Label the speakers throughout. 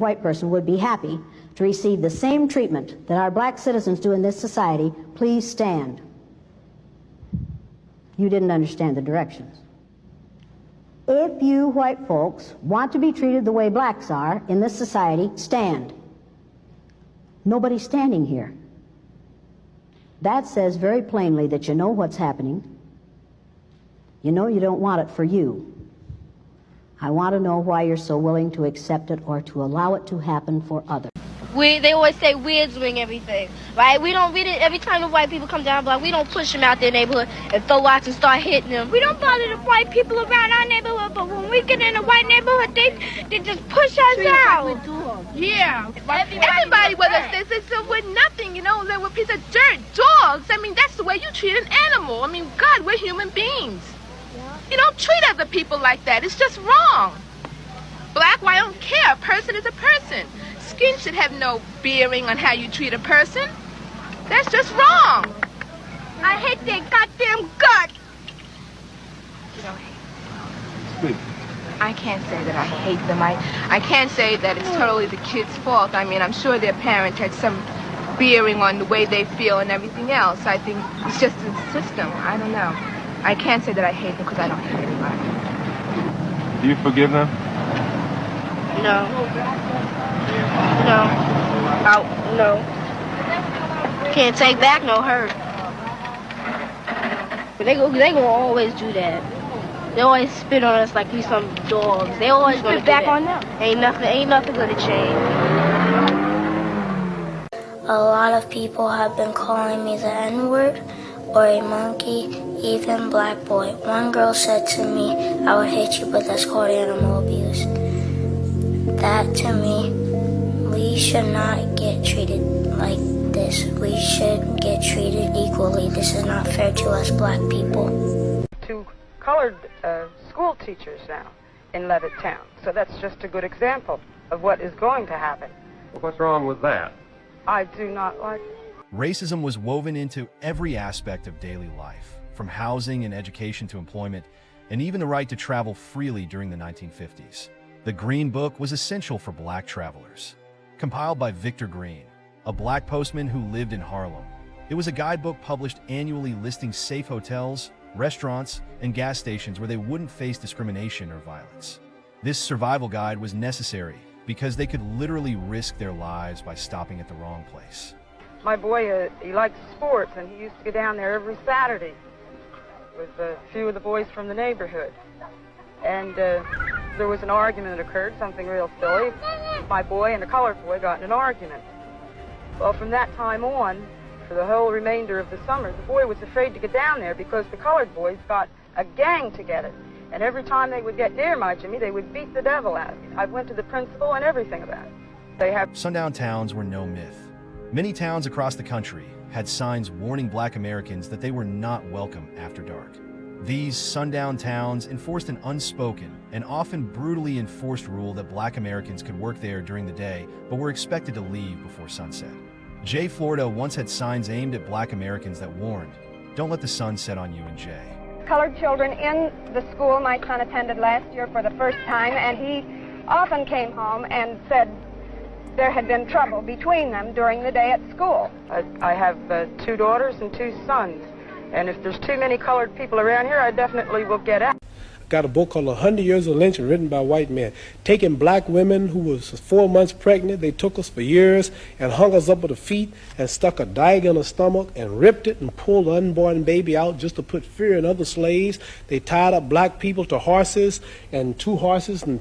Speaker 1: white person would be happy to receive the same treatment that our black citizens do in this society, please stand. You didn't understand the directions. If you white folks want to be treated the way blacks are in this society, stand. Nobody's standing here. That says very plainly that you know what's happening. You know you don't want it for you. I want to know why you're so willing to accept it or to allow it to happen for others.
Speaker 2: They always say we're doing everything, right? We don't read it every time the white people come down the block. We don't push them out their neighborhood and throw rocks and start hitting them. We don't bother the white people around our neighborhood, but when we get in a white neighborhood, they just push us out.
Speaker 3: Yeah. Everybody with us, they say we're nothing, you know, we're a piece of dirt, dogs. I mean, that's the way you treat an animal. I mean, God, we're human beings. You don't treat other people like that. It's just wrong. Black, white, I don't care. A person is a person. Skin should have no bearing on how you treat a person. That's just wrong. I hate their goddamn guts. You don't hate them. I can't say that I hate them. I can't say that it's totally the kids' fault. I mean, I'm sure their parents had some bearing on the way they feel and everything else. I think it's just the system. I don't know. I can't say that I hate them because I don't hate anybody.
Speaker 4: Do you forgive them?
Speaker 2: No. No. Can't take back no hurt. But they gonna always do that. They always spit on us like we some dogs. They always gonna spit back on them. Ain't nothing gonna change.
Speaker 5: A lot of people have been calling me the N-word or a monkey, even black boy. One girl said to me, I would hit you, but that's called animal abuse. That to me, we should not get treated like this. We should get treated equally. This is not fair to us black people.
Speaker 6: To colored school teachers now in Levittown. So that's just a good example of what is going to happen.
Speaker 4: Well, what's wrong with that?
Speaker 6: I do not like it.
Speaker 7: Racism was woven into every aspect of daily life, from housing and education to employment, and even the right to travel freely during the 1950s. The Green Book was essential for black travelers. Compiled by Victor Green, a black postman who lived in Harlem, it was a guidebook published annually listing safe hotels, restaurants, and gas stations where they wouldn't face discrimination or violence. This survival guide was necessary because they could literally risk their lives by stopping at the wrong place.
Speaker 6: My boy, he likes sports, and he used to go down there every Saturday with a few of the boys from the neighborhood. And there was an argument that occurred, something real silly. My boy and a colored boy got in an argument. Well, from that time on, for the whole remainder of the summer, the boy was afraid to get down there because the colored boys got a gang together. And every time they would get near my Jimmy, they would beat the devil out of him. I went to the principal and everything about it. They have
Speaker 7: sundown towns were no myth. Many towns across the country had signs warning black Americans that they were not welcome after dark. These sundown towns enforced an unspoken and often brutally enforced rule that black Americans could work there during the day but were expected to leave before sunset. Jay, Florida once had signs aimed at black Americans that warned, "Don't let the sun set on you in Jay."
Speaker 8: Colored children in the school my son attended last year for the first time, and he often came home and said there had been trouble between them during the day at school.
Speaker 6: I have 2 daughters and 2 sons, and if there's too many colored people around here, I definitely will get out.
Speaker 9: Got a book called 100 Years of Lynching, written by white men, taking black women who was 4 months pregnant. They took us for years and hung us up with the feet and stuck a dagger in the stomach and ripped it and pulled the unborn baby out just to put fear in other slaves. They tied up black people to horses, and 2 horses, and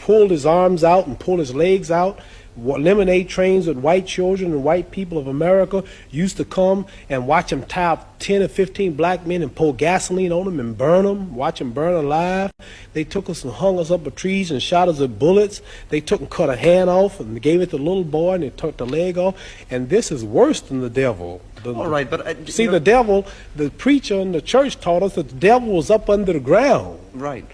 Speaker 9: pulled his arms out and pulled his legs out. Lemonade trains with white children and white people of America used to come and watch them tie up 10 or 15 black men and pour gasoline on them and burn them, watch them burn alive. They took us and hung us up with trees and shot us with bullets. They took and cut a hand off and gave it to the little boy, and they took the leg off. And this is worse than the devil.
Speaker 10: All right, but...
Speaker 9: see, the devil, the preacher in the church taught us that the devil was up under the ground.
Speaker 10: Right.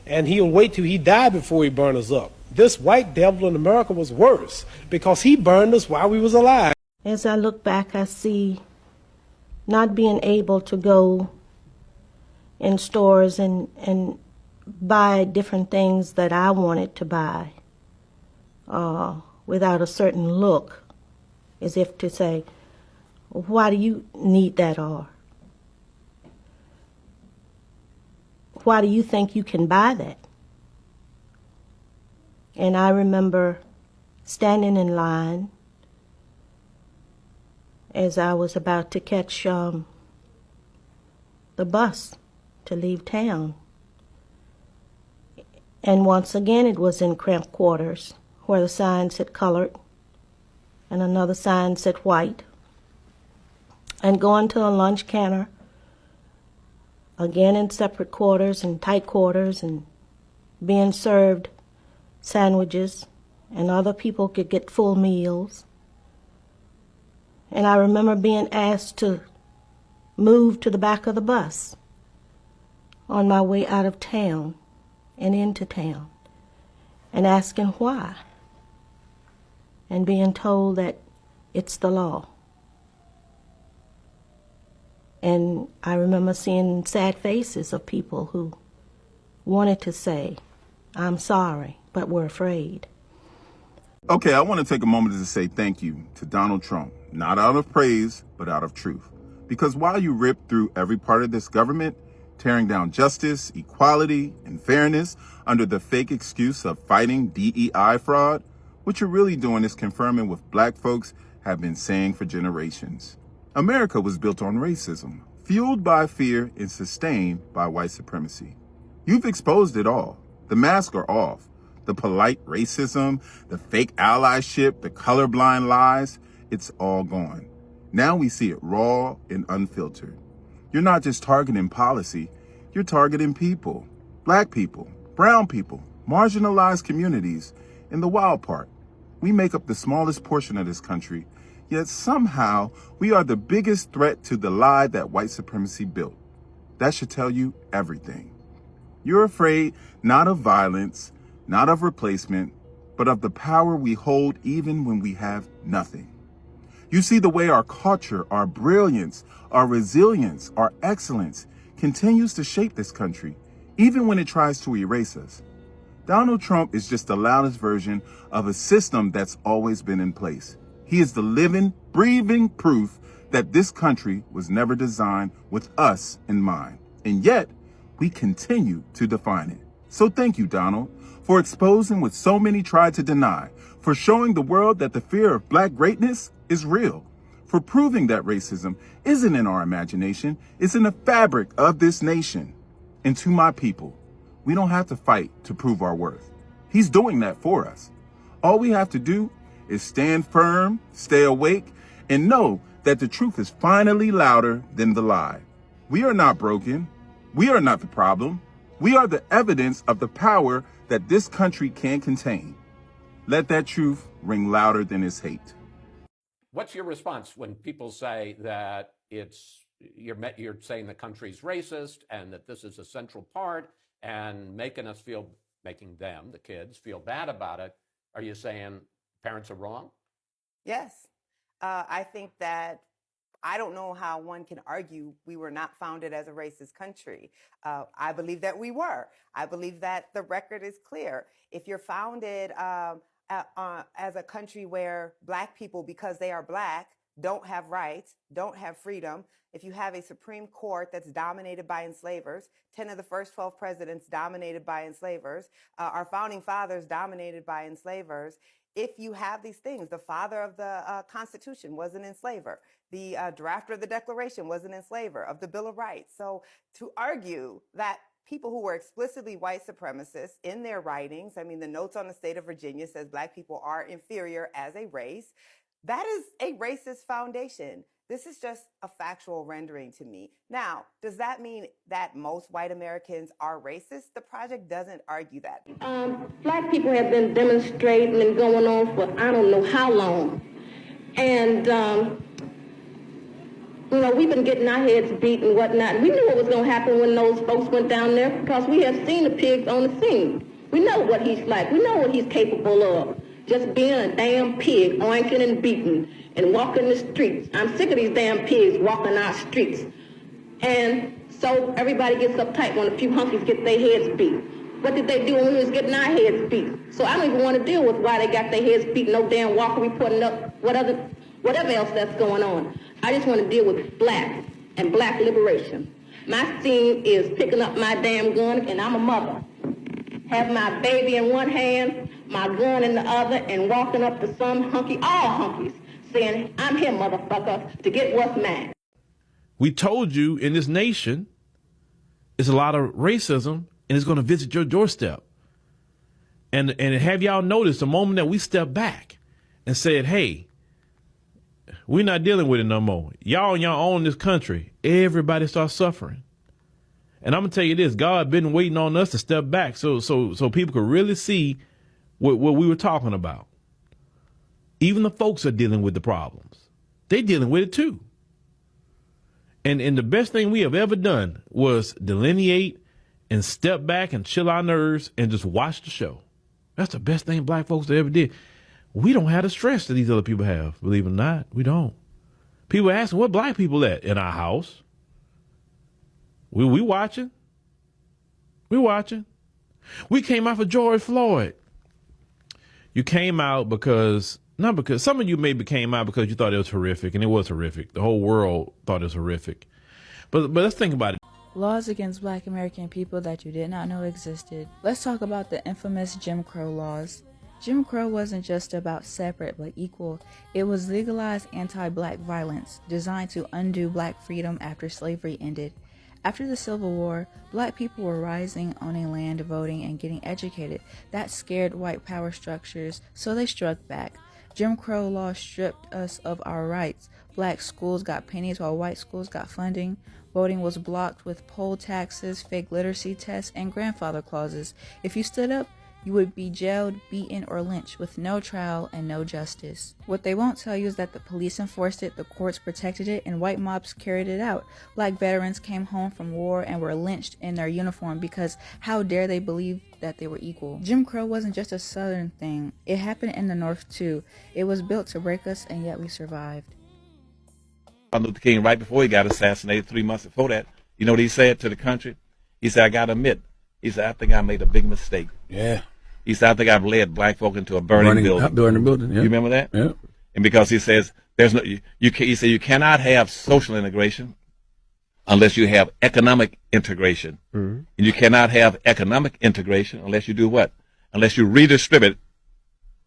Speaker 9: And he'll wait till he died before he burn us up. This white devil in America was worse because he burned us while we was alive.
Speaker 11: As I look back, I see not being able to go in stores and buy different things that I wanted to buy without a certain look, as if to say, why do you need that, or why do you think you can buy that? And I remember standing in line as I was about to catch the bus to leave town. And once again it was in cramped quarters where the sign said colored and another sign said white. And going to a lunch counter, again in separate quarters and tight quarters, and being served sandwiches, and other people could get full meals. And I remember being asked to move to the back of the bus on my way out of town and into town, and asking why, and being told that it's the law. And I remember seeing sad faces of people who wanted to say, I'm sorry, but were afraid.
Speaker 10: Okay, I want to take a moment to say thank you to Donald Trump, not out of praise, but out of truth. Because while you rip through every part of this government, tearing down justice, equality, and fairness under the fake excuse of fighting DEI fraud, what you're really doing is confirming what black folks have been saying for generations. America was built on racism, fueled by fear and sustained by white supremacy. You've exposed it all. The masks are off. The polite racism, the fake allyship, the colorblind lies, it's all gone. Now we see it raw and unfiltered. You're not just targeting policy, you're targeting people. Black people, brown people, marginalized communities. And the wild part, we make up the smallest portion of this country, yet somehow we are the biggest threat to the lie that white supremacy built. That should tell you everything. You're afraid not of violence, not of replacement, but of the power we hold even when we have nothing. You see the way our culture, our brilliance, our resilience, our excellence continues to shape this country, even when it tries to erase us. Donald Trump is just the loudest version of a system that's always been in place. He is the living, breathing proof that this country was never designed with us in mind. And yet, we continue to define it. So thank you, Donald, for exposing what so many tried to deny, for showing the world that the fear of black greatness is real, for proving that racism isn't in our imagination, it's in the fabric of this nation. And to my people, we don't have to fight to prove our worth. He's doing that for us. All we have to do is stand firm, stay awake, and know that the truth is finally louder than the lie. We are not broken. We are not the problem. We are the evidence of the power that this country can contain. Let that truth ring louder than its hate.
Speaker 12: What's your response when people say that you're saying the country's racist and that this is a central part and making them, the kids, feel bad about it? Are you saying parents are wrong?
Speaker 13: Yes. I think that I don't know how one can argue we were not founded as a racist country. I believe that we were. I believe that the record is clear. If you're founded as a country where black people, because they are black, don't have rights, don't have freedom, if you have a Supreme Court that's dominated by enslavers, 10 of the first 12 presidents dominated by enslavers, our founding fathers dominated by enslavers, if you have these things, the father of the Constitution was an enslaver. The drafter of the Declaration was an enslaver of the Bill of Rights. So to argue that people who were explicitly white supremacists in their writings, I mean, the notes on the state of Virginia says black people are inferior as a race. That is a racist foundation. This is just a factual rendering to me. Now, does that mean that most white Americans are racist? The project doesn't argue that.
Speaker 11: Black people have been demonstrating and going on for I don't know how long. And, we've been getting our heads beat and whatnot. We knew what was going to happen when those folks went down there because we have seen the pigs on the scene. We know what he's like. We know what he's capable of. Just being a damn pig, oinking and beating and walking the streets. I'm sick of these damn pigs walking our streets. And so everybody gets uptight when a few hunkies get their heads beat.
Speaker 14: What did they do when we was getting our heads beat? So I don't even want to deal with why they got their heads beat, no damn Walker reporting up, whatever else that's going on. I just want to deal with black and black liberation. My theme is picking up my damn gun, and I'm a mother. Have my baby in one hand, my gun in the other, and walking up to some hunky, all hunkies, saying, I'm here, motherfucker, to get what's mine.
Speaker 15: We told you in this nation, it's a lot of racism, and it's going to visit your doorstep. And have y'all noticed the moment that we stepped back and said, hey, we're not dealing with it no more. Y'all on your own in this country, everybody starts suffering. And I'm going to tell you this, God been waiting on us to step back so people could really see what we were talking about. Even the folks are dealing with the problems. They're dealing with it too. And the best thing we have ever done was delineate and step back and chill our nerves and just watch the show. That's the best thing black folks ever did. We don't have the stress that these other people have, believe it or not. We don't. People asking, what black people at? In our house. We watching. We watching. We came out for George Floyd. You came out not because some of you maybe came out because you thought it was horrific, and it was horrific. The whole world thought it was horrific. But let's think about it.
Speaker 16: Laws against Black American people that you did not know existed. Let's talk about the infamous Jim Crow laws. Jim Crow wasn't just about separate but equal. It was legalized anti-black violence designed to undo black freedom after slavery ended. After the Civil War, black people were rising, owning land, voting, and getting educated. That scared white power structures, so they struck back. Jim Crow laws stripped us of our rights. Black schools got pennies while white schools got funding. Voting was blocked with poll taxes, fake literacy tests, and grandfather clauses. If you stood up, you would be jailed, beaten, or lynched with no trial and no justice. What they won't tell you is that the police enforced it, the courts protected it, and white mobs carried it out. Black veterans came home from war and were lynched in their uniform because how dare they believe that they were equal. Jim Crow wasn't just a Southern thing. It happened in the North too. It was built to break us, and yet we survived.
Speaker 17: Martin Luther King, right before he got assassinated, 3 months before that, you know what he said to the country? He said, I got to admit, he said, I think I made a big mistake.
Speaker 18: Yeah.
Speaker 17: He said, I think I've led black folk into a burning building.
Speaker 18: Burning building, yeah.
Speaker 17: You remember that?
Speaker 18: Yeah.
Speaker 17: And because he says, he said, you cannot have social integration unless you have economic integration.
Speaker 18: Mm-hmm.
Speaker 17: And you cannot have economic integration unless you do what? Unless you redistribute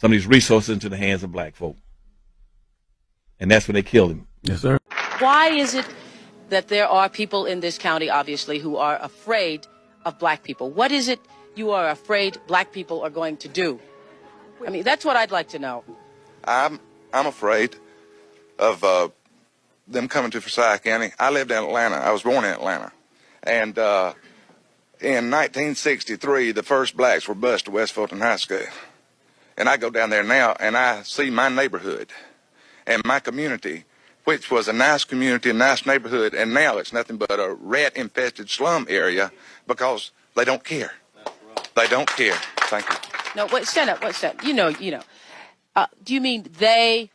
Speaker 17: some of these resources into the hands of black folk. And that's when they killed him.
Speaker 18: Yes, sir.
Speaker 19: Why is it that there are people in this county, obviously, who are afraid of black people? What is it you are afraid black people are going to do? I mean, that's what I'd like to know.
Speaker 20: I'm afraid of them coming to Forsyth County. I lived in Atlanta. I was born in Atlanta. And in 1963, the first blacks were bused to West Fulton High School. And I go down there now, and I see my neighborhood and my community, which was a nice community, a nice neighborhood, and now it's nothing but a rat-infested slum area because they don't care. They don't care. Thank you.
Speaker 19: No, wait, stand up. Wait, stand. You know. Do you mean they,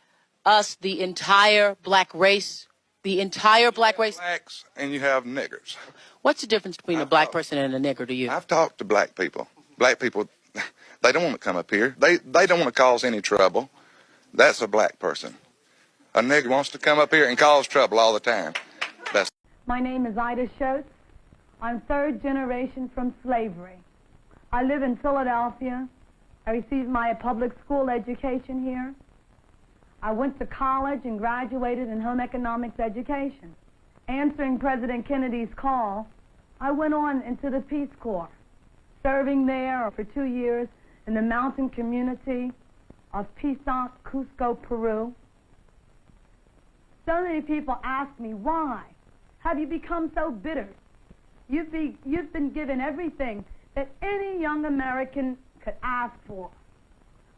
Speaker 19: us, the entire black race? The entire black race?
Speaker 20: Blacks and you have niggers.
Speaker 19: What's the difference between a black person and a nigger to you?
Speaker 20: I've talked to black people. Black people, they don't want to come up here. They don't want to cause any trouble. That's a black person. A nigger wants to come up here and cause trouble all the time.
Speaker 21: My name is Ida Schultz. I'm third generation from slavery. I live in Philadelphia. I received my public school education here. I went to college and graduated in home economics education. Answering President Kennedy's call, I went on into the Peace Corps, serving there for 2 years in the mountain community of Pisac, Cusco, Peru. So many people ask me, why have you become so bitter? You've been given everything that any young American could ask for.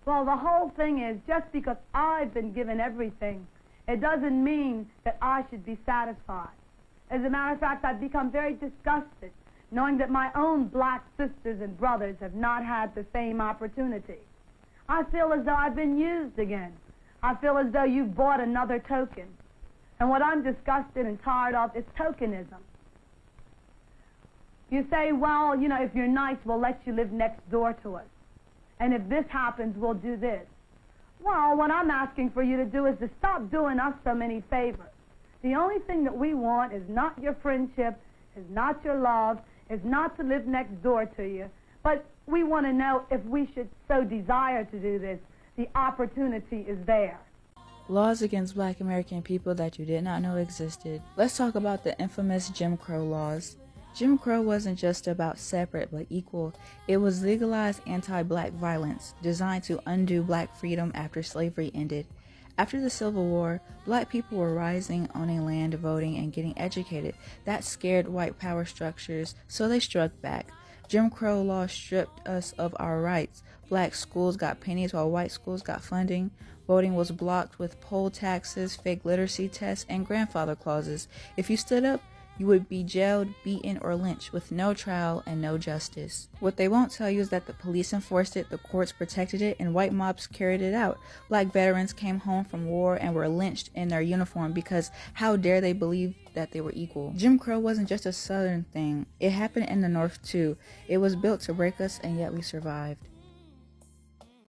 Speaker 21: Well, the whole thing is, just because I've been given everything, it doesn't mean that I should be satisfied. As a matter of fact, I've become very disgusted knowing that my own black sisters and brothers have not had the same opportunity. I feel as though I've been used again. I feel as though you've bought another token. And what I'm disgusted and tired of is tokenism. You say, well, you know, if you're nice, we'll let you live next door to us. And if this happens, we'll do this. Well, what I'm asking for you to do is to stop doing us so many favors. The only thing that we want is not your friendship, is not your love, is not to live next door to you, but we want to know if we should so desire to do this, the opportunity is there.
Speaker 16: Laws against Black American people that you did not know existed. Let's talk about the infamous Jim Crow laws. Jim Crow wasn't just about separate but equal. It was legalized anti-Black violence designed to undo Black freedom after slavery ended. After the Civil War, Black people were rising, owning land, voting, and getting educated. That scared white power structures, so they struck back. Jim Crow law stripped us of our rights. Black schools got pennies while white schools got funding. Voting was blocked with poll taxes, fake literacy tests, and grandfather clauses. If you stood up, you would be jailed, beaten, or lynched with no trial and no justice. What they won't tell you is that the police enforced it, the courts protected it, and white mobs carried it out. Black veterans came home from war and were lynched in their uniform because how dare they believe that they were equal. Jim Crow wasn't just a Southern thing. It happened in the North too. It was built to break us, and yet we survived.